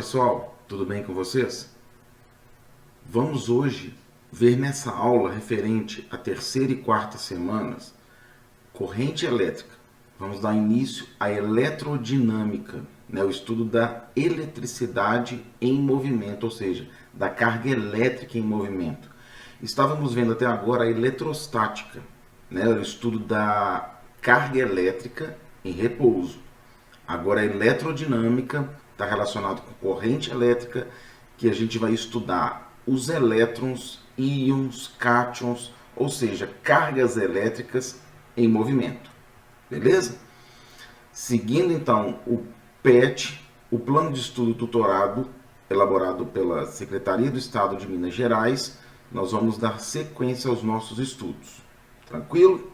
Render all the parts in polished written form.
pessoal, tudo bem com vocês? Vamos hoje ver nessa aula referente à terceira e quarta semanas corrente elétrica. Vamos dar início à eletrodinâmica, o estudo da eletricidade em movimento, ou seja, da carga elétrica em movimento. Estávamos vendo até agora a eletrostática, o estudo da carga elétrica em repouso. Agora a eletrodinâmica está relacionado com corrente elétrica, que a gente vai estudar os elétrons, íons, cátions, ou seja, cargas elétricas em movimento. Beleza? Seguindo então o PET, o Plano de Estudo Tutorado, elaborado pela Secretaria do Estado de Minas Gerais, nós vamos dar sequência aos nossos estudos. Tranquilo?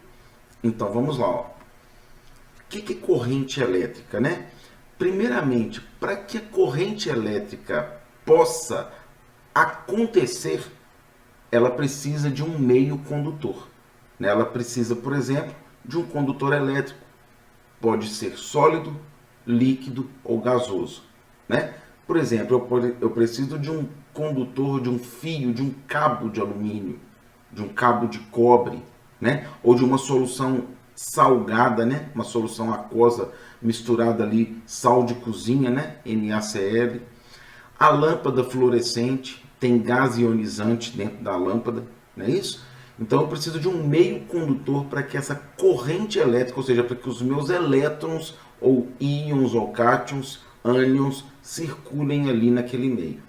Então vamos lá. O que é corrente elétrica, né? Primeiramente, para que a corrente elétrica possa acontecer, ela precisa de um meio condutor. Ela precisa, por exemplo, de um condutor elétrico. Pode ser sólido, líquido ou gasoso. Por exemplo, eu preciso de um condutor, de um fio, de um cabo de alumínio, de um cabo de cobre, ou de uma solução salgada, uma solução aquosa misturada ali, sal de cozinha, NaCl. A lâmpada fluorescente tem gás ionizante dentro da lâmpada, não é isso? Então eu preciso de um meio condutor para que essa corrente elétrica, ou seja, para que os meus elétrons ou íons ou cátions, ânions, circulem ali naquele meio,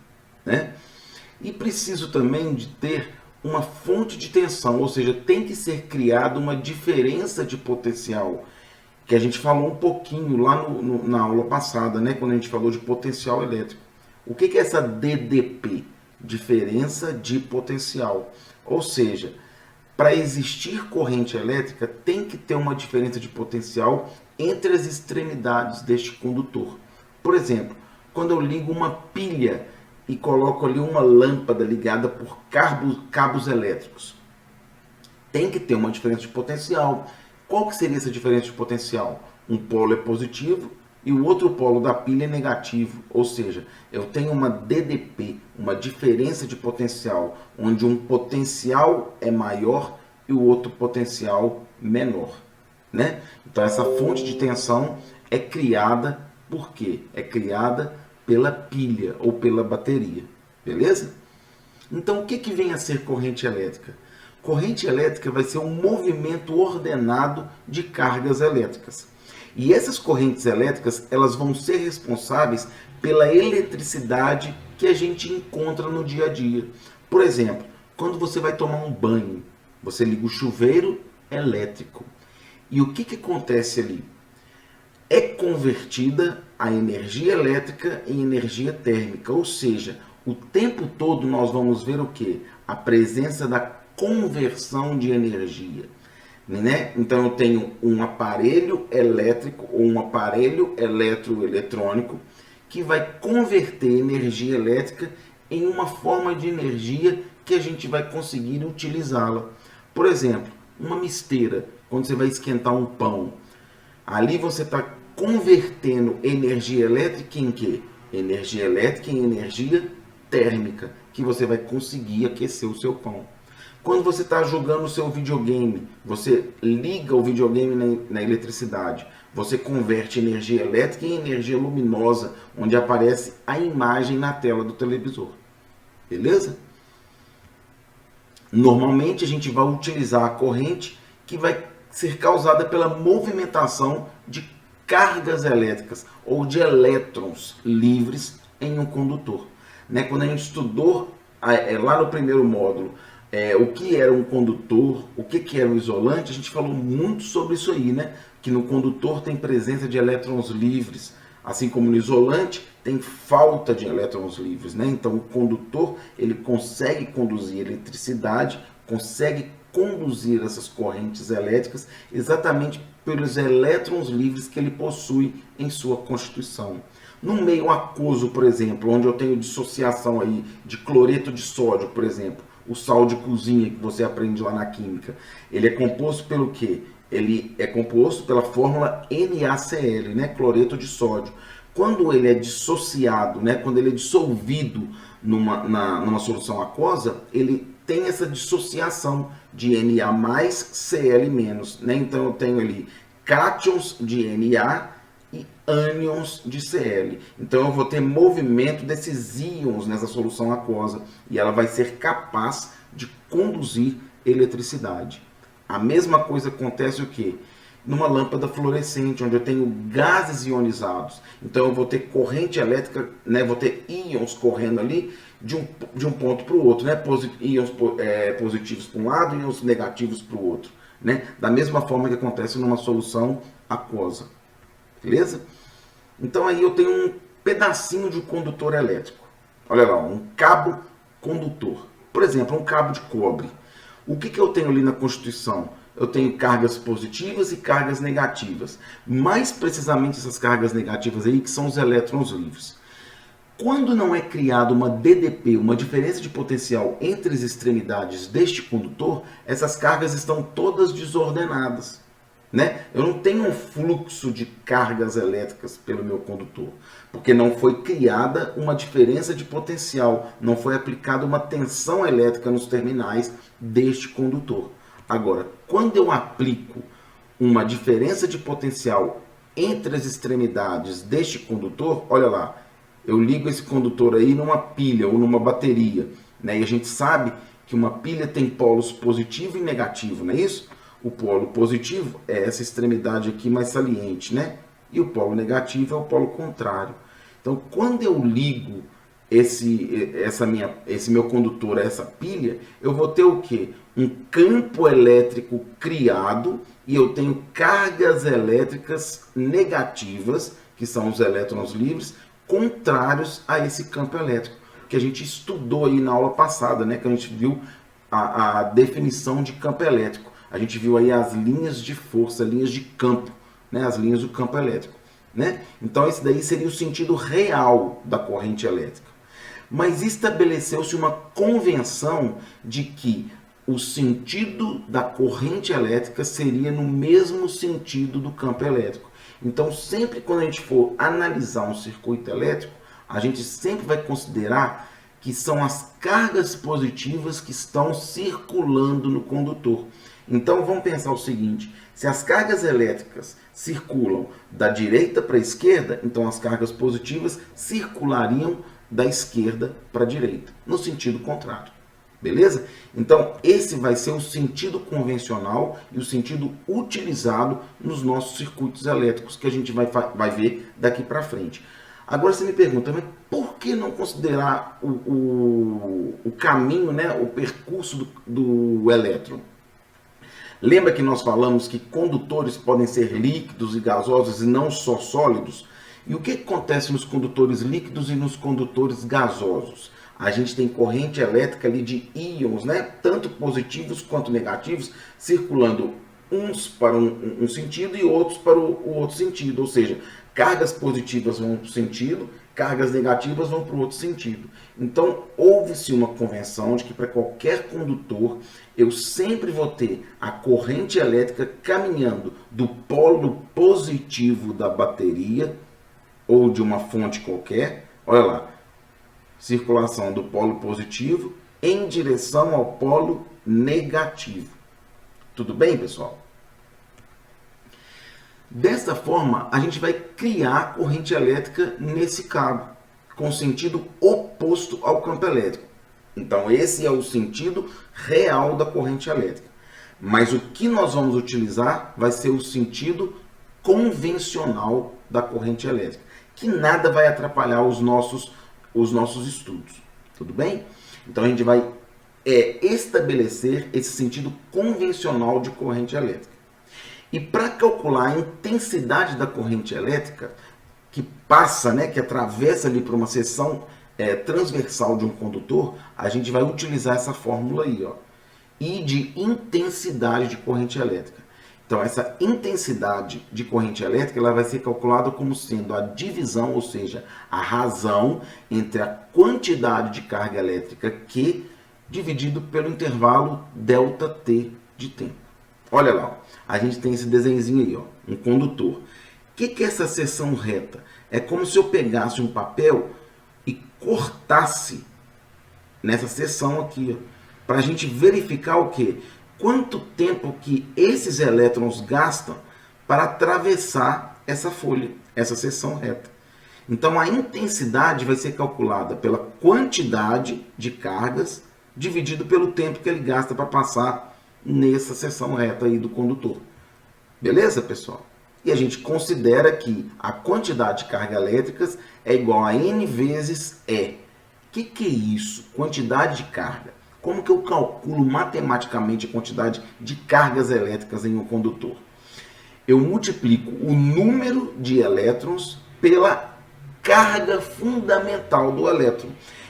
E preciso também de ter uma fonte de tensão, ou seja, tem que ser criada uma diferença de potencial, que a gente falou um pouquinho lá na aula passada, quando a gente falou de potencial elétrico. O que é essa DDP? Diferença de potencial. Ou seja, para existir corrente elétrica, tem que ter uma diferença de potencial entre as extremidades deste condutor. Por exemplo, quando eu ligo uma pilha e coloco ali uma lâmpada ligada por cabos elétricos, tem que ter uma diferença de potencial. Qual que seria essa diferença de potencial? Um polo é positivo e o outro polo da pilha é negativo. Ou seja, eu tenho uma DDP, uma diferença de potencial, onde um potencial é maior e o outro potencial menor. Então essa fonte de tensão é criada por quê? É criada pela pilha ou pela bateria. Beleza? Então o que vem a ser corrente elétrica? Corrente elétrica vai ser um movimento ordenado de cargas elétricas. E essas correntes elétricas, elas vão ser responsáveis pela eletricidade que a gente encontra no dia a dia. Por exemplo, quando você vai tomar um banho, você liga o chuveiro elétrico. E o que acontece ali? É convertida a energia elétrica em energia térmica, ou seja, o tempo todo nós vamos ver o quê? A presença da conversão de energia. Então eu tenho um aparelho elétrico ou um aparelho eletroeletrônico que vai converter energia elétrica em uma forma de energia que a gente vai conseguir utilizá-la. Por exemplo, uma misteira, quando você vai esquentar um pão, ali você está convertendo energia elétrica em quê? Energia elétrica em energia térmica, que você vai conseguir aquecer o seu pão. Quando você está jogando o seu videogame, você liga o videogame na eletricidade, você converte energia elétrica em energia luminosa, onde aparece a imagem na tela do televisor. Beleza? Normalmente a gente vai utilizar a corrente que vai ser causada pela movimentação de cargas elétricas ou de elétrons livres em um condutor. Quando a gente estudou lá no primeiro módulo o que era um condutor, o que era um isolante, a gente falou muito sobre isso aí, que no condutor tem presença de elétrons livres, assim como no isolante tem falta de elétrons livres. Então o condutor ele consegue conduzir eletricidade, consegue conduzir essas correntes elétricas exatamente pelos elétrons livres que ele possui em sua constituição. No meio aquoso, por exemplo, onde eu tenho dissociação aí de cloreto de sódio, por exemplo, o sal de cozinha que você aprende lá na química, ele é composto pelo quê? Ele é composto pela fórmula NaCl, cloreto de sódio. quando ele é dissociado, né, quando ele é dissolvido numa solução aquosa, ele tem essa dissociação de Na mais Cl menos, né? Então eu tenho ali cátions de Na e ânions de Cl. Então eu vou ter movimento desses íons nessa solução aquosa e ela vai ser capaz de conduzir eletricidade. A mesma coisa acontece o quê? Numa lâmpada fluorescente, onde eu tenho gases ionizados. Então eu vou ter corrente elétrica, né? Vou ter íons correndo ali de um ponto para o outro, né? Íons positivos para um lado e íons negativos para o outro, né? Da mesma forma que acontece numa solução aquosa. Beleza? Então aí eu tenho um pedacinho de condutor elétrico. Olha lá, um cabo condutor. Por exemplo, um cabo de cobre. O que eu tenho ali na Constituição? Eu tenho cargas positivas e cargas negativas. Mais precisamente essas cargas negativas aí, que são os elétrons livres. Quando não é criada uma DDP, uma diferença de potencial entre as extremidades deste condutor, essas cargas estão todas desordenadas, né? Eu não tenho um fluxo de cargas elétricas pelo meu condutor, porque não foi criada uma diferença de potencial, não foi aplicada uma tensão elétrica nos terminais deste condutor. Agora, quando eu aplico uma diferença de potencial entre as extremidades deste condutor, olha lá, eu ligo esse condutor aí numa pilha ou numa bateria, né? E a gente sabe que uma pilha tem polos positivo e negativo, não é isso? O polo positivo é essa extremidade aqui mais saliente, né? E o polo negativo é o polo contrário. Então, quando eu ligo esse meu condutor a essa pilha, eu vou ter o quê? Um campo elétrico criado e eu tenho cargas elétricas negativas, que são os elétrons livres, contrários a esse campo elétrico, que a gente estudou aí na aula passada, né? Que a gente viu a definição de campo elétrico. A gente viu aí as linhas de força, linhas de campo, né? As linhas do campo elétrico, né? Então esse daí seria o sentido real da corrente elétrica. Mas estabeleceu-se uma convenção de que o sentido da corrente elétrica seria no mesmo sentido do campo elétrico. Então, sempre quando a gente for analisar um circuito elétrico, a gente sempre vai considerar que são as cargas positivas que estão circulando no condutor. Então, vamos pensar o seguinte: se as cargas elétricas circulam da direita para a esquerda, então as cargas positivas circulariam da esquerda para a direita, no sentido contrário. Beleza? Então, esse vai ser o sentido convencional e o sentido utilizado nos nossos circuitos elétricos que a gente vai ver daqui para frente. Agora você me pergunta, mas por que não considerar o caminho, né, o percurso do elétron? Lembra que nós falamos que condutores podem ser líquidos e gasosos e não só sólidos? E o que acontece nos condutores líquidos e nos condutores gasosos? A gente tem corrente elétrica ali de íons, né? Tanto positivos quanto negativos, circulando uns para um sentido e outros para o outro sentido. Ou seja, cargas positivas vão para um sentido, cargas negativas vão para o outro sentido. Então, houve-se uma convenção de que para qualquer condutor, eu sempre vou ter a corrente elétrica caminhando do polo positivo da bateria ou de uma fonte qualquer, olha lá, circulação do polo positivo em direção ao polo negativo. Tudo bem, pessoal? Dessa forma, a gente vai criar corrente elétrica nesse cabo, com sentido oposto ao campo elétrico. Então, esse é o sentido real da corrente elétrica. Mas o que nós vamos utilizar vai ser o sentido convencional da corrente elétrica, que nada vai atrapalhar os nossos estudos. Tudo bem? Então, a gente vai estabelecer esse sentido convencional de corrente elétrica. E para calcular a intensidade da corrente elétrica que passa, né, que atravessa ali por uma seção transversal de um condutor, a gente vai utilizar essa fórmula aí, ó, I de intensidade de corrente elétrica. Então, essa intensidade de corrente elétrica ela vai ser calculada como sendo a divisão, ou seja, a razão entre a quantidade de carga elétrica Q dividido pelo intervalo ΔT de tempo. Olha lá, ó, a gente tem esse desenhozinho aí, ó, um condutor. que é essa seção reta? É como se eu pegasse um papel e cortasse nessa seção aqui, para a gente verificar o quê? Quanto tempo que esses elétrons gastam para atravessar essa folha, essa seção reta. Então a intensidade vai ser calculada pela quantidade de cargas dividido pelo tempo que ele gasta para passar nessa seção reta aí do condutor. Beleza, pessoal? E a gente considera que a quantidade de cargas elétricas é igual a N vezes E. O que é isso? Quantidade de carga. Como que eu calculo matematicamente a quantidade de cargas elétricas em um condutor? Eu multiplico o número de elétrons pela carga fundamental do elétron.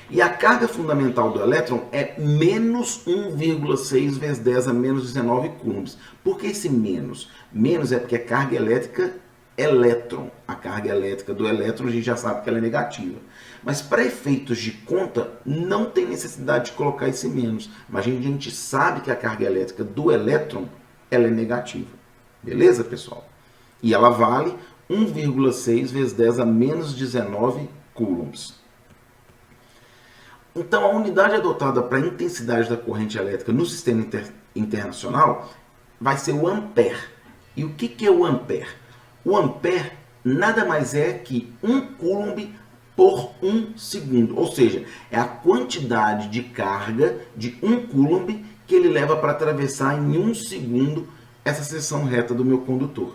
E a carga fundamental do elétron é menos 1,6 vezes 10 a menos 19 coulombs. Por que esse menos? Menos é porque a carga elétrica elétron. A carga elétrica do elétron a gente já sabe que ela é negativa. Mas para efeitos de conta não tem necessidade de colocar esse menos. Mas a gente sabe que a carga elétrica do elétron ela é negativa. Beleza, pessoal? E ela vale 1,6 vezes 10 a menos 19 coulombs. Então, a unidade adotada para a intensidade da corrente elétrica no sistema internacional vai ser o ampere. E o que é o ampere? O ampere nada mais é que 1 coulomb por 1 segundo. Ou seja, é a quantidade de carga de 1 coulomb que ele leva para atravessar em 1 segundo essa seção reta do meu condutor.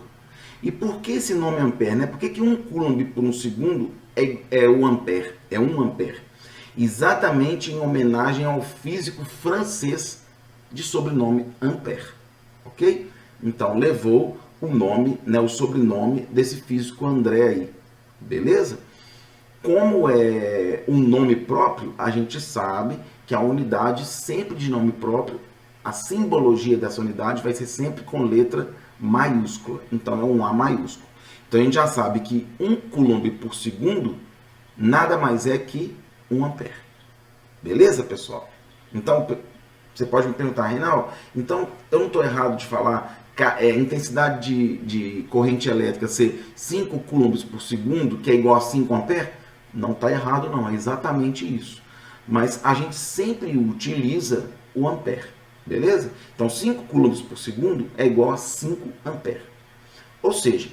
E por que esse nome ampere? Né? Por que 1 coulomb por 1 segundo é o ampere? É 1 ampere. Exatamente em homenagem ao físico francês de sobrenome Ampère. Ok? Então levou o nome, né, o sobrenome desse físico André aí. Beleza? Como é um nome próprio, a gente sabe que a unidade sempre de nome próprio, a simbologia dessa unidade vai ser sempre com letra maiúscula. Então é um A maiúsculo. Então a gente já sabe que 1 coulomb por segundo nada mais é que 1 ampere. Beleza, pessoal? Então você pode me perguntar, Reinaldo, então eu não estou errado de falar a intensidade de corrente elétrica ser 5 coulombs por segundo, que é igual a 5 amperes? Não está errado não, é exatamente isso. Mas a gente sempre utiliza o ampere, beleza? Então 5 coulombs por segundo é igual a 5 amperes. Ou seja,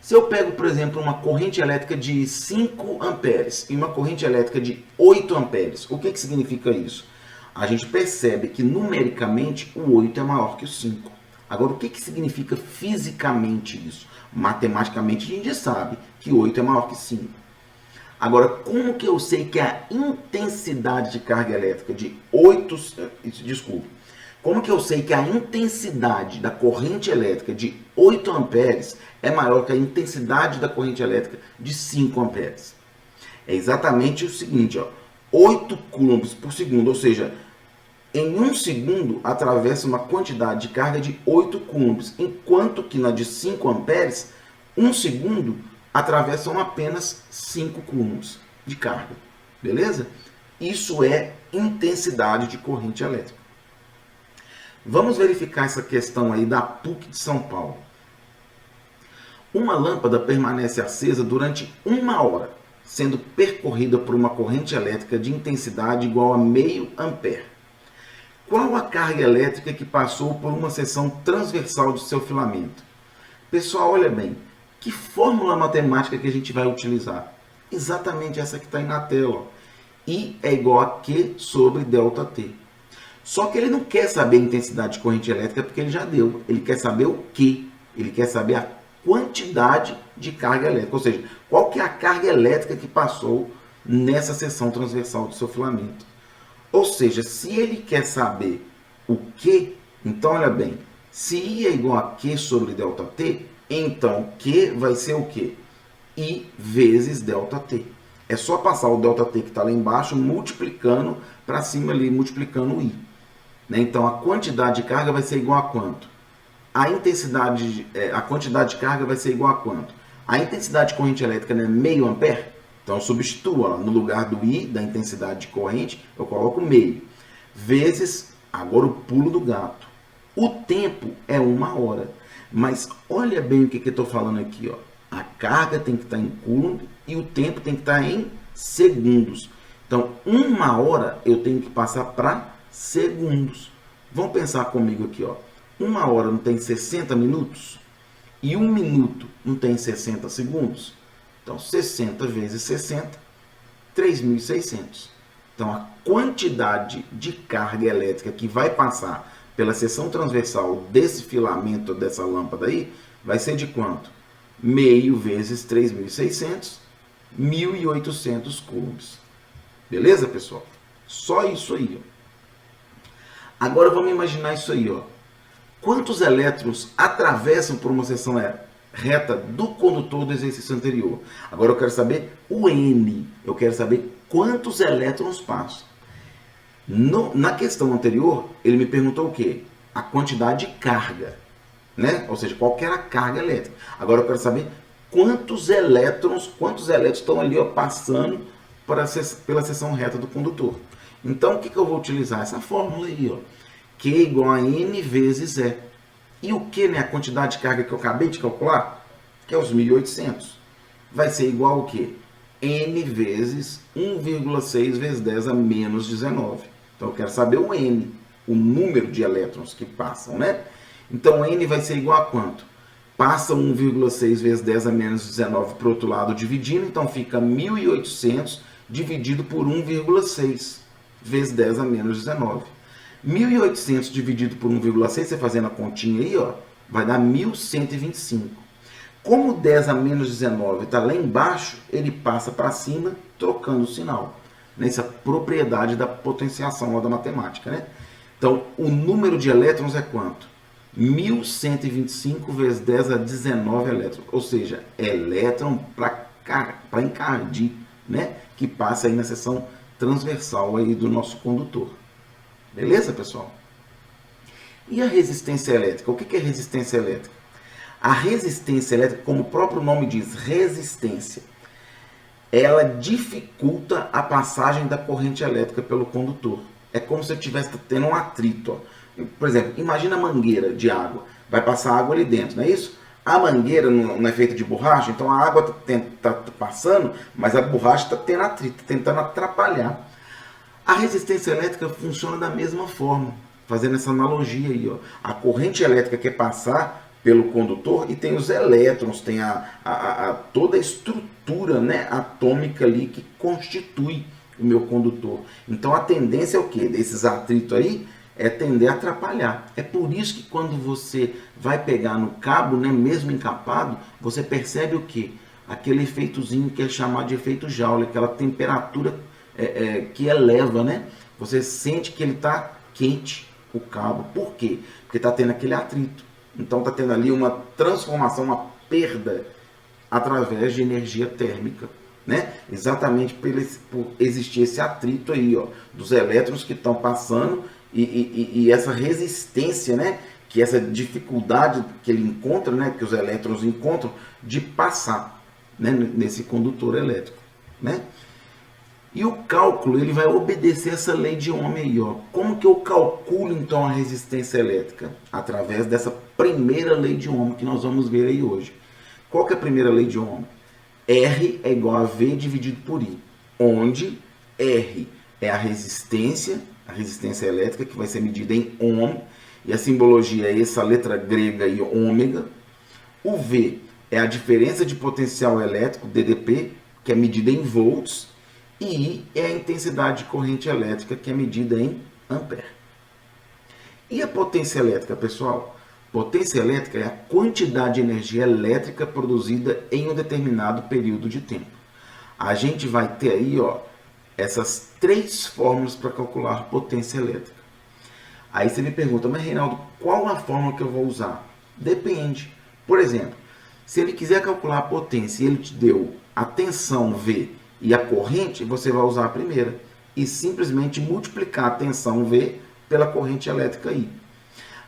se eu pego, por exemplo, uma corrente elétrica de 5 amperes e uma corrente elétrica de 8 amperes, o que significa isso? A gente percebe que numericamente o 8 é maior que o 5. Agora, o que significa fisicamente isso? Matematicamente a gente sabe que 8 é maior que 5. Agora, como que eu sei que a intensidade de carga elétrica de 8... Desculpa. Como que eu sei que a intensidade da corrente elétrica de 8 amperes é maior que a intensidade da corrente elétrica de 5 amperes? É exatamente o seguinte, ó, 8 coulombs por segundo, ou seja, em 1 segundo atravessa uma quantidade de carga de 8 coulombs, enquanto que na de 5 amperes, 1 segundo atravessam apenas 5 coulombs de carga. Beleza? Isso é intensidade de corrente elétrica. Vamos verificar essa questão aí da PUC de São Paulo. Uma lâmpada permanece acesa durante 1 hora, sendo percorrida por uma corrente elétrica de intensidade igual a meio ampere. Qual a carga elétrica que passou por uma seção transversal do seu filamento? Pessoal, olha bem, que fórmula matemática que a gente vai utilizar? Exatamente essa que está aí na tela. Ó. I é igual a Q sobre ΔT. Só que ele não quer saber a intensidade de corrente elétrica porque ele já deu. Ele quer saber o que? Ele quer saber a quantidade de carga elétrica. Ou seja, qual que é a carga elétrica que passou nessa seção transversal do seu filamento. Ou seja, se ele quer saber o que, então olha bem, se I é igual a Q sobre ΔT, então Q vai ser o quê? I vezes ΔT. É só passar o ΔT que está lá embaixo, multiplicando para cima ali, multiplicando o I. Então a quantidade de carga vai ser igual a quanto? A quantidade de carga vai ser igual a quanto? A intensidade de corrente elétrica é meio ampere? Então eu substituo lá, no lugar do I, da intensidade de corrente, eu coloco meio. Vezes, agora o pulo do gato. O tempo é 1 hora. Mas olha bem o que eu estou falando aqui. Ó. A carga tem que estar em coulomb e o tempo tem que estar em segundos. Então, 1 hora eu tenho que passar para segundos. Vamos pensar comigo aqui, ó. 1 hora não tem 60 minutos? E 1 minuto não tem 60 segundos? Então, 60 vezes 60, 3.600. Então, a quantidade de carga elétrica que vai passar pela seção transversal desse filamento, dessa lâmpada aí, vai ser de quanto? Meio vezes 3.600, 1.800 coulombs. Beleza, pessoal? Só isso aí, ó. Agora vamos imaginar isso aí, ó. Quantos elétrons atravessam por uma seção reta do condutor do exercício anterior? Agora eu quero saber o N. Eu quero saber quantos elétrons passam. Na questão anterior, ele me perguntou o quê? A quantidade de carga, né? Ou seja, qual que era a carga elétrica. Agora eu quero saber quantos elétrons estão ali, ó, passando pela seção reta do condutor. Então, o que eu vou utilizar? Essa fórmula aí, ó. Q igual a N vezes E. E o Q, né? A quantidade de carga que eu acabei de calcular, que é os 1.800. Vai ser igual ao quê? N vezes 1,6 vezes 10 a menos 19. Então, eu quero saber o N, o número de elétrons que passam, né? Então, N vai ser igual a quanto? Passa 1,6 vezes 10 a menos 19 para o outro lado dividindo, então fica 1.800 dividido por 1,6 vezes 10 a menos 19. 1.800 dividido por 1,6, você fazendo a continha aí, ó, vai dar 1.125. Como 10 a menos 19 está lá embaixo, ele passa para cima, trocando o sinal. Nessa propriedade da potenciação lá da matemática, né? Então, o número de elétrons é quanto? 1.125 vezes 10 a 19 elétrons. Ou seja, elétron para encardir, né? Que passa aí na seção transversal aí do nosso condutor. Beleza, pessoal? E a resistência elétrica? O que é resistência elétrica? A resistência elétrica, como o próprio nome diz, resistência, ela dificulta a passagem da corrente elétrica pelo condutor. É como se eu estivesse tendo um atrito. Ó. Por exemplo, imagina a mangueira de água. Vai passar água ali dentro, não é isso? A mangueira não é feita de borracha, então a água está passando, mas a borracha está tendo atrito, tentando atrapalhar. A resistência elétrica funciona da mesma forma, fazendo essa analogia aí. Ó. A corrente elétrica quer passar pelo condutor e tem os elétrons, tem toda a estrutura, né, atômica ali que constitui o meu condutor. Então a tendência é o quê? Desses atritos aí é tender a atrapalhar. É por isso que quando você vai pegar no cabo, né, mesmo encapado, você percebe o quê? Aquele efeitozinho que é chamado de efeito Joule, aquela temperatura que eleva, né? Você sente que ele está quente, o cabo. Por quê? Porque está tendo aquele atrito. Então está tendo ali uma transformação, uma perda através de energia térmica, né? Exatamente por existir esse atrito aí, ó, dos elétrons que estão passando e essa resistência, né? Que essa dificuldade que ele encontra, né? Que os elétrons encontram de passar, né? Nesse condutor elétrico, né? E o cálculo, ele vai obedecer essa lei de Ohm aí, ó. Como que eu calculo, então, a resistência elétrica? Através dessa primeira lei de Ohm que nós vamos ver aí hoje. Qual que é a primeira lei de Ohm? R é igual a V dividido por I, onde R é a resistência elétrica, que vai ser medida em Ohm, e a simbologia é essa letra grega aí, ômega. O V é a diferença de potencial elétrico, DDP, que é medida em volts, e I é a intensidade de corrente elétrica, que é medida em ampere. E a potência elétrica, pessoal? Potência elétrica é a quantidade de energia elétrica produzida em um determinado período de tempo. A gente vai ter aí, ó, essas 3 fórmulas para calcular potência elétrica. Aí você me pergunta, mas Reinaldo, qual a fórmula que eu vou usar? Depende. Por exemplo, se ele quiser calcular a potência e ele te deu a tensão V e a corrente, você vai usar a primeira e simplesmente multiplicar a tensão V pela corrente elétrica I.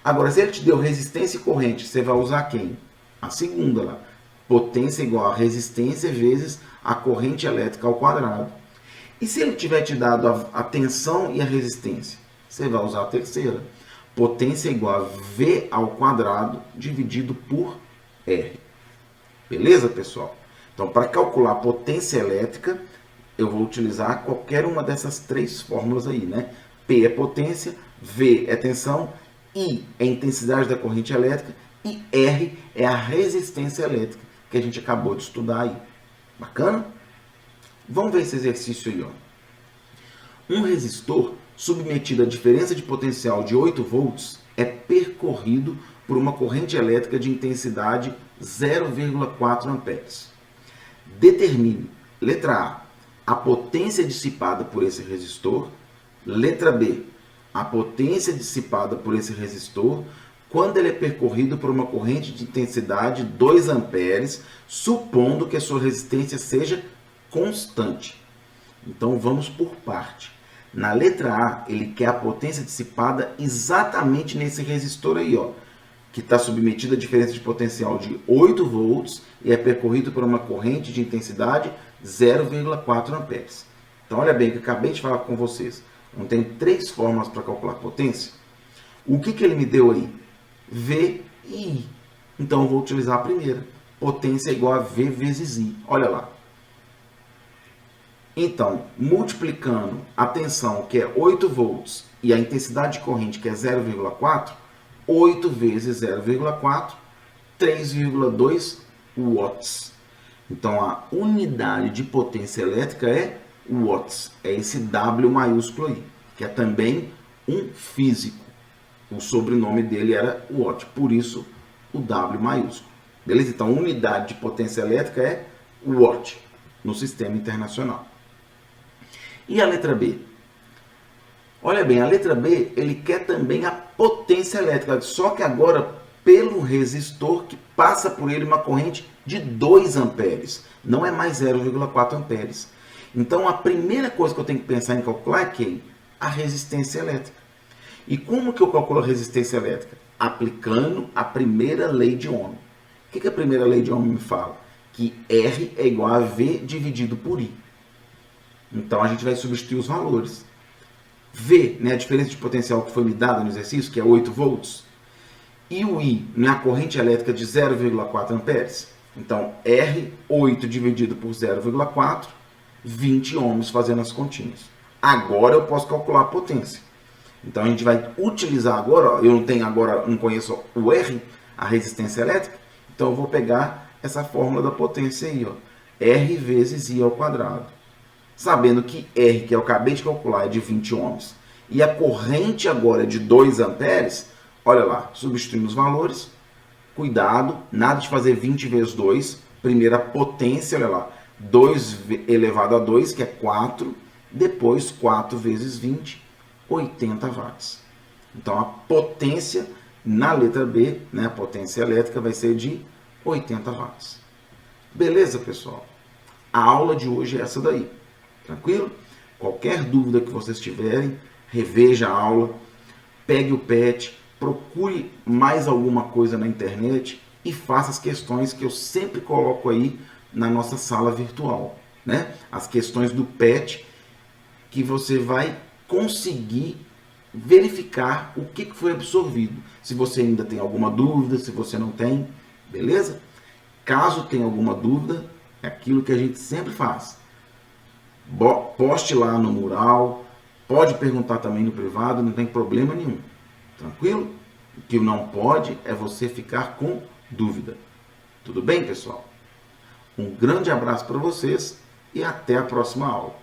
Agora, se ele te deu resistência e corrente, você vai usar quem? A segunda lá. Potência igual a resistência vezes a corrente elétrica ao quadrado. E se ele tiver te dado a tensão e a resistência, você vai usar a terceira. Potência igual a V ao quadrado dividido por R. Beleza, pessoal? Então, para calcular a potência elétrica, eu vou utilizar qualquer uma dessas três fórmulas aí, né? P é potência, V é tensão, I é intensidade da corrente elétrica e R é a resistência elétrica que a gente acabou de estudar aí. Bacana? Vamos ver esse exercício aí, ó. Um resistor submetido à diferença de potencial de 8 volts é percorrido por uma corrente elétrica de intensidade 0,4 amperes. Determine, letra A, a potência dissipada por esse resistor. Letra B, a potência dissipada por esse resistor quando ele é percorrido por uma corrente de intensidade 2 amperes, supondo que a sua resistência seja constante. Então vamos por parte. Na letra A, ele quer a potência dissipada exatamente nesse resistor aí, ó, que está submetido a diferença de potencial de 8 volts e é percorrido por uma corrente de intensidade 0,4 amperes. Então olha bem, que eu acabei de falar com vocês. Eu tenho três formas para calcular potência. O que ele me deu aí? V e I. Então eu vou utilizar a primeira. Potência é igual a V vezes I. Olha lá. Então, multiplicando a tensão, que é 8 volts, e a intensidade de corrente, que é 0,4, 8 vezes 0,4, 3,2 watts. Então, a unidade de potência elétrica é watts. É esse W maiúsculo aí, que é também um físico. O sobrenome dele era Watt, por isso o W maiúsculo. Beleza? Então, a unidade de potência elétrica é Watt no sistema internacional. E a letra B? Olha bem, a letra B, ele quer também a potência elétrica, só que agora pelo resistor que passa por ele uma corrente de 2 amperes, não é mais 0,4 amperes. Então a primeira coisa que eu tenho que pensar em calcular é que a resistência elétrica. E como que eu calculo a resistência elétrica? Aplicando a primeira lei de Ohm. O que a primeira lei de Ohm me fala? Que R é igual a V dividido por I. Então a gente vai substituir os valores. V, né, a diferença de potencial que foi me dada no exercício, que é 8 volts. E o I, a corrente elétrica de 0,4 amperes. Então, R, 8 dividido por 0,4, 20 ohms fazendo as continhas. Agora eu posso calcular a potência. Então a gente vai utilizar agora, ó, eu não conheço o R, a resistência elétrica, então eu vou pegar essa fórmula da potência aí, ó, R vezes I ao quadrado. Sabendo que R, que eu acabei de calcular, é de 20 ohms, e a corrente agora é de 2 amperes, olha lá, substituindo os valores, cuidado, nada de fazer 20 vezes 2, primeira potência, olha lá, 2 elevado a 2, que é 4, depois 4 vezes 20, 80 watts. Então a potência na letra B, né, a potência elétrica, vai ser de 80 watts. Beleza, pessoal? A aula de hoje é essa daí. Tranquilo? Qualquer dúvida que vocês tiverem, reveja a aula, pegue o PET, procure mais alguma coisa na internet e faça as questões que eu sempre coloco aí na nossa sala virtual, né? As questões do PET que você vai conseguir verificar o que foi absorvido. Se você ainda tem alguma dúvida, se você não tem, beleza? Caso tenha alguma dúvida, é aquilo que a gente sempre faz. Poste lá no mural, pode perguntar também no privado, não tem problema nenhum. Tranquilo? O que não pode é você ficar com dúvida. Tudo bem, pessoal? Um grande abraço para vocês e até a próxima aula.